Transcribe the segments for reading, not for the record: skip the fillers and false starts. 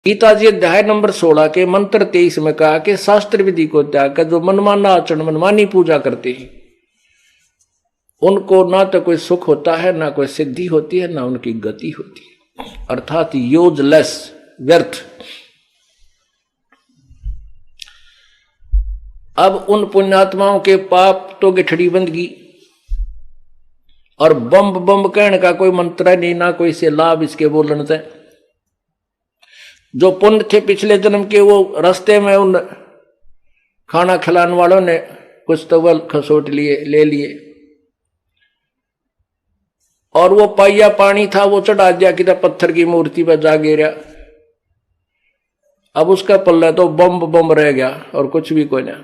गीता जी अध्याय नंबर 16 के मंत्र 23 में कहा कि शास्त्र विधि को त्याग कर जो मनमाना आचरण मनमानी पूजा करते हैं उनको ना तो कोई सुख होता है, ना कोई सिद्धि होती है, ना उनकी गति होती है, अर्थात यूजलेस, व्यर्थ। अब उन पुण्यात्माओं के पाप तो गिठड़ी बंदगी और बम बम कहने का कोई मंत्र नहीं, ना कोई से लाभ इसके बोलने से। जो पुण्य थे पिछले जन्म के वो रास्ते में उन खाना खिलाने वालों ने कुछ तवल खसोट लिए ले लिए और वो पाइया पानी था वो चढ़ा दिया कि पत्थर की मूर्ति पर जा गिरा। अब उसका पल्ला तो बम बम रह गया और कुछ भी कोई ना।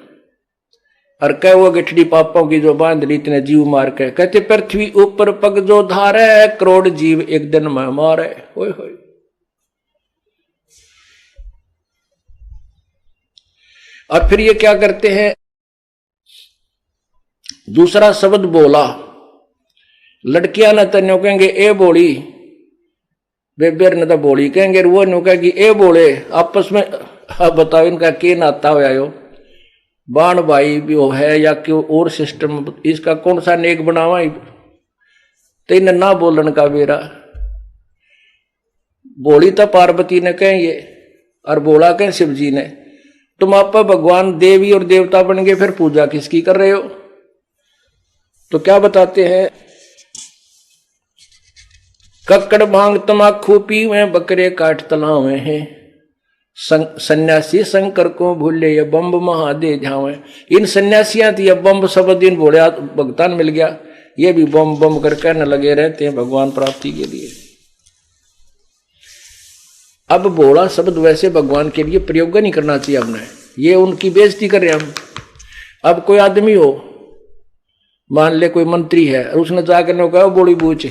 और कह वो गिठड़ी पापों की जो बांध ली इतने जीव मार के, कहते पृथ्वी ऊपर पग जो धारे करोड़ जीव एक दिन में मारे। होय होय। और फिर ये क्या करते हैं, दूसरा शब्द बोला, लड़कियां न तो कहेंगे ए बोली, बेबेर न तो बोली कहेंगे, वो नु कहेगी ए बोले। आपस में बताओ इनका के नाता हो यो, बाण भाई भी हो है या क्यों और सिस्टम, इसका कौन सा नेक बनावा। तेन ना बोलन का बेरा। बोली तो पार्वती ने कहेंगे और बोला कहें शिव जी ने। तुम आप भगवान देवी और देवता बन गए, फिर पूजा किसकी कर रहे हो। तो क्या बताते हैं, कक्कड़ भांग तमाकू पीवे बकरे काट तलावे हैं, सन्यासी शंकर को भूले ये बम्ब महादे झावे। इन सन्यासियां थी अब बम्ब सब दिन भोले भगतान मिल गया, ये भी बम बम कर कहने लगे रहते हैं भगवान प्राप्ति के लिए। अब भोला शब्द वैसे भगवान के लिए प्रयोग नहीं करना चाहिए हमने, ये उनकी बेइज्जती कर रहे हम। अब कोई आदमी हो, मान ले कोई मंत्री है और उसने जाकर ने कहा बोली बूझ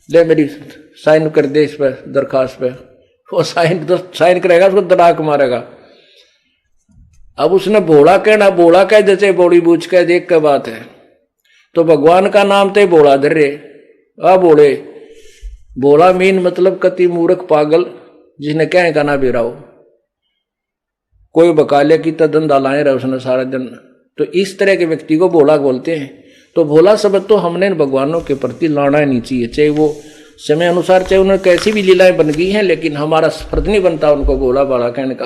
ले मेरी साइन कर दे इस पर दरखास्त पे, वो साइन करेगा, उसको दराक मारेगा। अब उसने भोला कहना, भोला कह जैसे बोली बूझ कह देख के बात है। तो भगवान का नाम तो भोला धर रे, आ बोले। भोला मीन मतलब कति मूर्ख पागल जिसने कह का ना भी रहो, कोई बकाले की तो धंधा लाए रहा उसने सारा दिन। तो इस तरह के व्यक्ति को भोला बोलते हैं। तो भोला शब्द तो हमने भगवानों के प्रति लाना ही नहीं चाहिए, चाहे वो समय अनुसार, चाहे उन्हें कैसी भी लीलाएं बन गई हैं, लेकिन हमारा फर्ज नहीं बनता उनको भोला भाला कहने का।